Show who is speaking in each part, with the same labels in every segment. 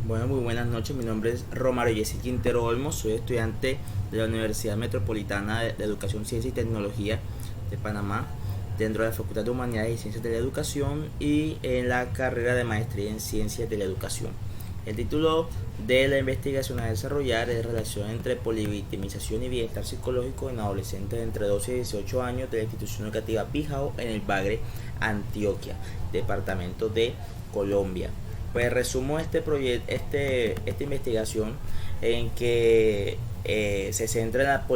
Speaker 1: Bueno, muy buenas noches. Mi nombre es Romario Jesse Quintero Olmos. Soy estudiante de la Universidad Metropolitana de Educación, Ciencia y Tecnología de Panamá, dentro de la Facultad de Humanidades y Ciencias de la Educación y en la carrera de Maestría en Ciencias de la Educación. El título de la investigación a desarrollar es Relación entre polivictimización y bienestar psicológico en adolescentes entre 12 y 18 años de la institución educativa Pijao en el Bagre, Antioquia, departamento de Colombia. Pues resumo esta investigación en que se centra en la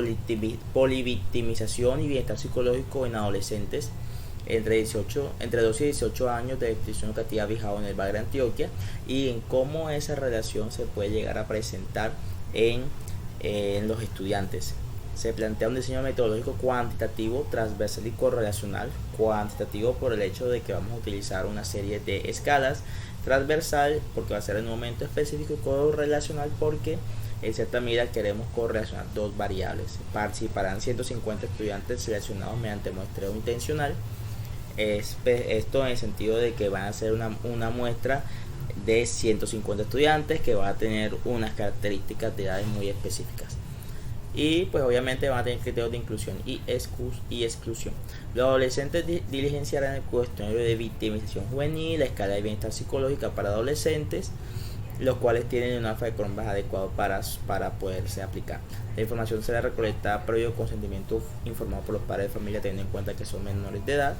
Speaker 1: polivictimización y bienestar psicológico en adolescentes entre 12 y 18 años de la institución educativa Bijao en el Bagre Antioquia, y en cómo esa relación se puede llegar a presentar en los estudiantes. Se plantea un diseño metodológico cuantitativo, transversal y correlacional. Cuantitativo por el hecho de que vamos a utilizar una serie de escalas, transversal porque va a ser en un momento específico, y correlacional porque en cierta medida queremos correlacionar dos variables. Participarán 150 estudiantes seleccionados mediante muestreo intencional. Esto en el sentido de que van a ser una muestra de 150 estudiantes que va a tener unas características de edades muy específicas, y pues obviamente van a tener criterios de inclusión y exclusión. Los adolescentes diligenciarán el cuestionario de victimización juvenil, la escala de bienestar psicológica para adolescentes, los cuales tienen un alfa de Cronbach adecuado para poderse aplicar. La información será recolectada previo consentimiento informado por los padres de familia, teniendo en cuenta que son menores de edad,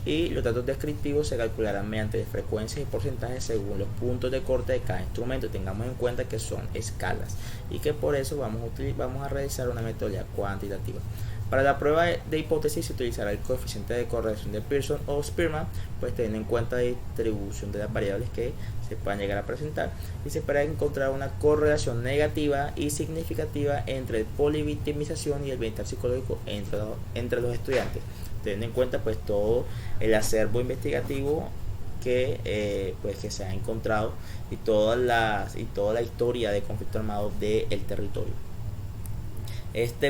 Speaker 1: y los datos descriptivos se calcularán mediante frecuencias y porcentajes según los puntos de corte de cada instrumento. Tengamos en cuenta que son escalas y que por eso vamos a realizar una metodología cuantitativa. Para la prueba de hipótesis se utilizará el coeficiente de correlación de Pearson o Spearman, pues teniendo en cuenta la distribución de las variables que se puedan llegar a presentar, y se espera encontrar una correlación negativa y significativa entre el polivictimización y el bienestar psicológico entre los estudiantes, teniendo en cuenta pues todo el acervo investigativo que se ha encontrado y toda la historia de conflicto armado del territorio. Esta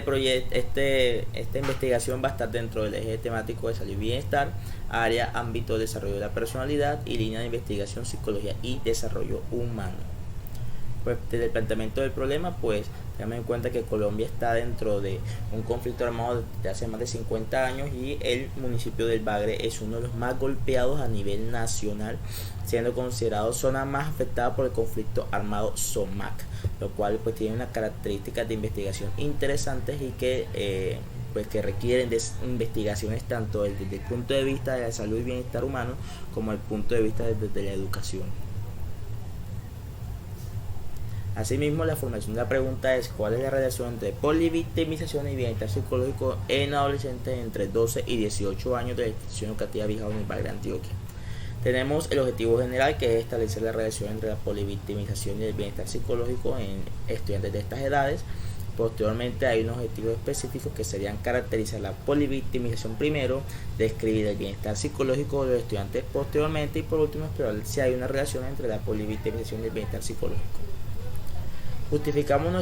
Speaker 1: investigación va a estar dentro del eje temático de salud y bienestar, área, ámbito de desarrollo de la personalidad y línea de investigación, psicología y desarrollo humano. Pues desde el planteamiento del problema, pues tenemos en cuenta que Colombia está dentro de un conflicto armado de hace más de 50 años, y el municipio del Bagre es uno de los más golpeados a nivel nacional, siendo considerado zona más afectada por el conflicto armado SOMAC, lo cual pues tiene unas características de investigación interesantes y que requieren de investigaciones tanto desde el punto de vista de la salud y bienestar humano como el punto de vista desde la educación. Asimismo, la formulación de la pregunta es: ¿cuál es la relación entre polivictimización y bienestar psicológico en adolescentes entre 12 y 18 años de la institución educativa Bijao en el Bagre Antioquia? Tenemos el objetivo general, que es establecer la relación entre la polivictimización y el bienestar psicológico en estudiantes de estas edades. Posteriormente hay unos objetivos específicos que serían caracterizar la polivictimización primero, describir el bienestar psicológico de los estudiantes posteriormente, y por último explorar si hay una relación entre la polivictimización y el bienestar psicológico. Justificamos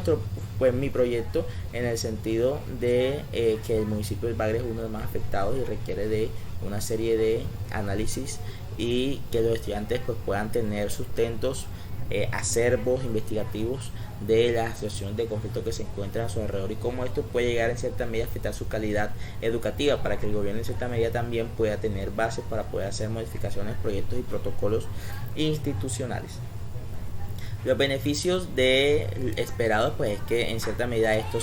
Speaker 1: mi proyecto en el sentido de que el municipio del Bagre es uno de los más afectados y requiere de una serie de análisis, y que los estudiantes pues puedan tener sustentos, acervos investigativos de las situaciones de conflicto que se encuentran a su alrededor, y cómo esto puede llegar en cierta medida a afectar su calidad educativa, para que el gobierno en cierta medida también pueda tener bases para poder hacer modificaciones, proyectos y protocolos institucionales. Los beneficios esperados pues es que en cierta medida esto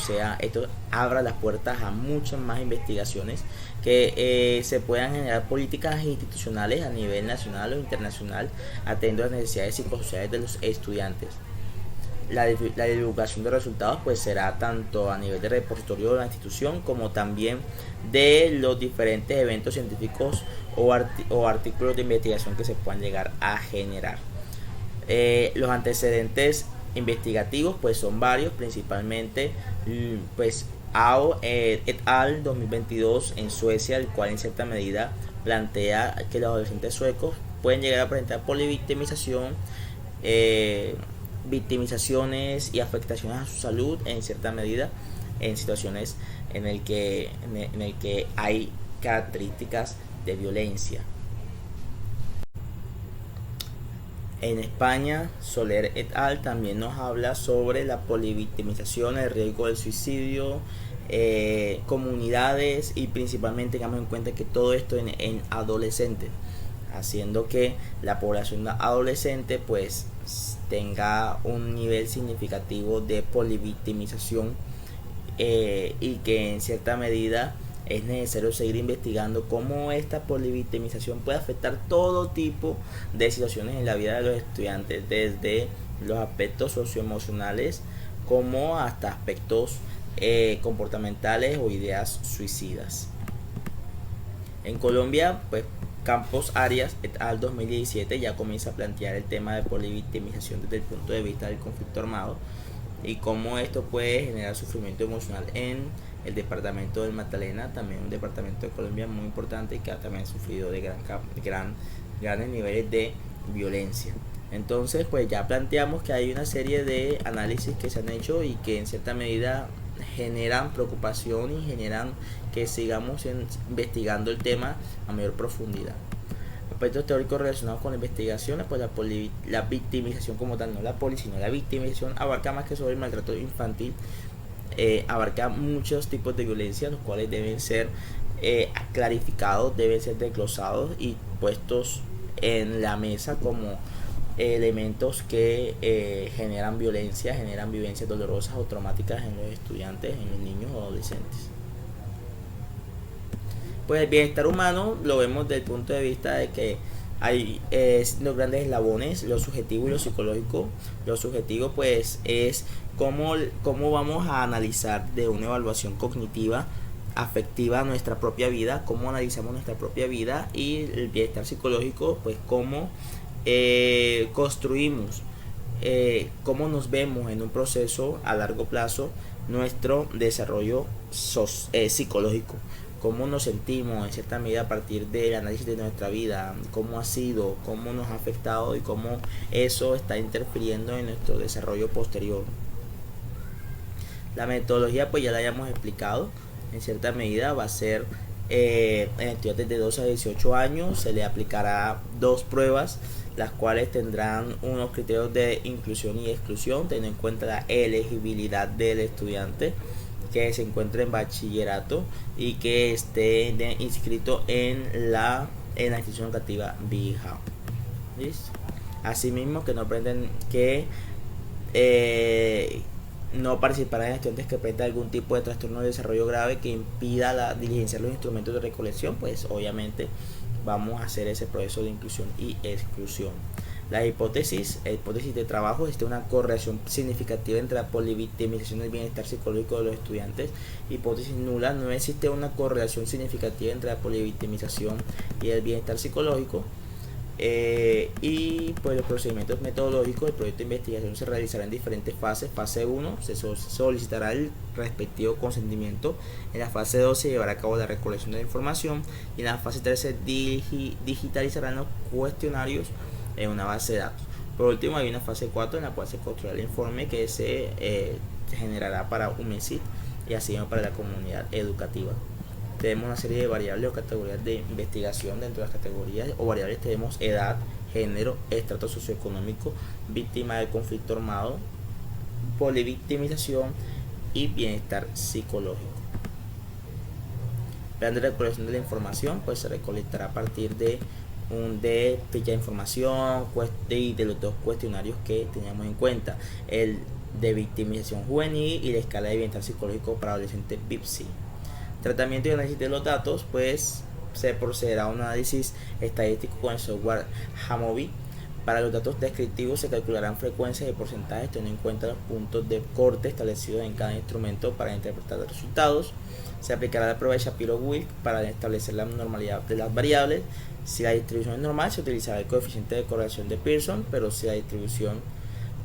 Speaker 1: abra las puertas a muchas más investigaciones, que se puedan generar políticas institucionales a nivel nacional o internacional atendiendo a las necesidades psicosociales de los estudiantes. La divulgación de resultados pues será tanto a nivel de repositorio de la institución, como también de los diferentes eventos científicos o artículos de investigación que se puedan llegar a generar. Los antecedentes investigativos pues son varios, principalmente pues AO et al 2022 en Suecia, el cual en cierta medida plantea que los adolescentes suecos pueden llegar a presentar polivictimización, victimizaciones y afectaciones a su salud en cierta medida en situaciones en el que hay características de violencia. En España, Soler et al. También nos habla sobre la polivictimización, el riesgo del suicidio, comunidades y principalmente tengamos en cuenta que todo esto en adolescentes, haciendo que la población adolescente pues tenga un nivel significativo de polivictimización, y que en cierta medida es necesario seguir investigando cómo esta polivictimización puede afectar todo tipo de situaciones en la vida de los estudiantes, desde los aspectos socioemocionales como hasta aspectos comportamentales o ideas suicidas. En Colombia, pues Campos Arias et al. 2017 ya comienza a plantear el tema de polivictimización desde el punto de vista del conflicto armado y cómo esto puede generar sufrimiento emocional en el departamento del Magdalena, también un departamento de Colombia muy importante que ha también sufrido de grandes niveles de violencia. Entonces, pues ya planteamos que hay una serie de análisis que se han hecho y que en cierta medida generan preocupación y generan que sigamos investigando el tema a mayor profundidad. Aspectos teóricos relacionados con la investigación, pues la victimización como tal, no la poli, sino la victimización abarca más que sobre el maltrato infantil, abarca muchos tipos de violencia, los cuales deben ser clarificados, deben ser desglosados y puestos en la mesa como elementos que generan violencia, generan vivencias dolorosas o traumáticas en los estudiantes, en los niños o adolescentes. Pues el bienestar humano lo vemos desde el punto de vista de que hay los grandes eslabones, lo subjetivo y lo psicológico. Lo subjetivo pues es cómo vamos a analizar de una evaluación cognitiva afectiva nuestra propia vida, cómo analizamos nuestra propia vida, y el bienestar psicológico pues cómo construimos, cómo nos vemos en un proceso a largo plazo nuestro desarrollo psicológico, cómo nos sentimos en cierta medida a partir del análisis de nuestra vida, cómo ha sido, cómo nos ha afectado y cómo eso está interfiriendo en nuestro desarrollo posterior. La metodología pues ya la hayamos explicado, en cierta medida va a ser en estudiantes de 12 a 18 años, se le aplicará 2 pruebas, las cuales tendrán unos criterios de inclusión y exclusión, teniendo en cuenta la elegibilidad del estudiante que se encuentre en bachillerato y que esté inscrito en la institución educativa BIHAO. ¿Listo? Asimismo, que no aprenden que no participarán en estudiantes que presentan algún tipo de trastorno de desarrollo grave que impida diligenciar los instrumentos de recolección, pues obviamente vamos a hacer ese proceso de inclusión y exclusión. La hipótesis de trabajo: existe una correlación significativa entre la polivictimización y el bienestar psicológico de los estudiantes. Hipótesis nula: no existe una correlación significativa entre la polivictimización y el bienestar psicológico. Y pues los procedimientos metodológicos del proyecto de investigación se realizará en diferentes fases. Fase 1, se solicitará el respectivo consentimiento. En la fase 2 se llevará a cabo la recolección de la información, y en la fase 3 se digitalizarán los cuestionarios en una base de datos. Por último, hay una fase 4 en la cual se construirá el informe que se generará para UMESIT y así para la comunidad educativa. Tenemos una serie de variables o categorías de investigación. Dentro de las categorías o variables tenemos edad, género, estrato socioeconómico, víctima del conflicto armado, polivictimización y bienestar psicológico. Plan de recolección de la información pues se recolectará a partir de ficha de información y de los 2 cuestionarios que teníamos en cuenta, el de victimización juvenil y la escala de bienestar psicológico para adolescentes BIPSI. Tratamiento y análisis de los datos, pues se procederá a un análisis estadístico con el software Jamovi. Para los datos descriptivos se calcularán frecuencias y porcentajes teniendo en cuenta los puntos de corte establecidos en cada instrumento para interpretar los resultados. Se aplicará la prueba de Shapiro-Wilk para establecer la normalidad de las variables. Si la distribución es normal, se utilizará el coeficiente de correlación de Pearson, pero si la distribución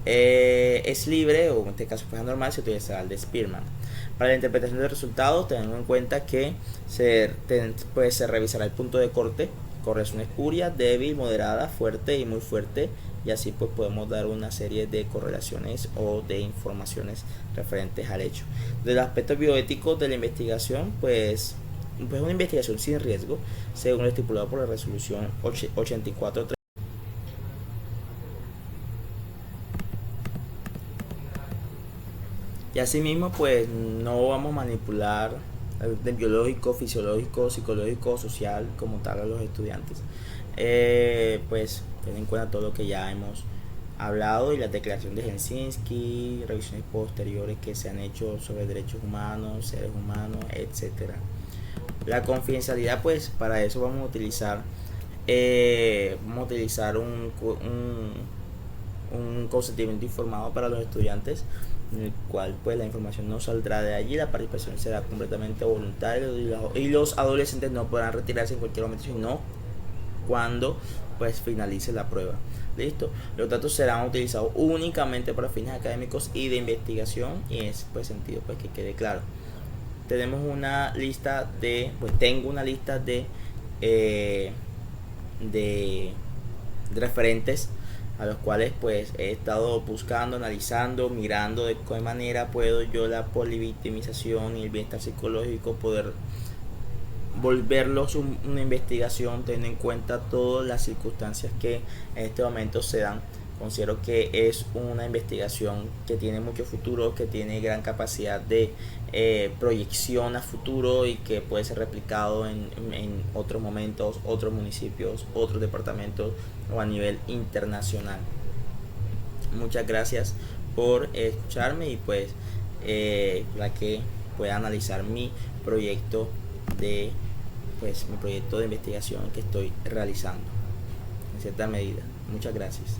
Speaker 1: es libre, o en este caso es normal, se utilizará el de Spearman. Para la interpretación de resultados, teniendo en cuenta que se revisará el punto de corte, correlación espuria, débil, moderada, fuerte y muy fuerte, y así pues podemos dar una serie de correlaciones o de informaciones referentes al hecho. De los aspectos bioéticos de la investigación, pues una investigación sin riesgo, según lo estipulado por la resolución 84. Y asimismo, pues no vamos a manipular de biológico, fisiológico, psicológico, social como tal a los estudiantes. Pues ten en cuenta todo lo que ya hemos hablado y la declaración de Helsinki, revisiones posteriores que se han hecho sobre derechos humanos, seres humanos, etcétera. La confidencialidad, pues para eso vamos a utilizar un consentimiento informado para los estudiantes, en el cual pues la información no saldrá de allí, la participación será completamente voluntaria y los adolescentes no podrán retirarse en cualquier momento, sino cuando pues finalice la prueba. Listo. Los datos serán utilizados únicamente para fines académicos y de investigación, y en ese pues sentido pues que quede claro. Tenemos una lista tengo una lista de referentes a los cuales pues he estado buscando, analizando, mirando de qué manera puedo yo la polivictimización y el bienestar psicológico poder volverlos una investigación teniendo en cuenta todas las circunstancias que en este momento se dan. Considero que es una investigación que tiene mucho futuro, que tiene gran capacidad de proyección a futuro y que puede ser replicado en otros momentos, otros municipios, otros departamentos o a nivel internacional. Muchas gracias por escucharme y pues para que pueda analizar mi proyecto mi proyecto de investigación que estoy realizando en cierta medida. Muchas gracias.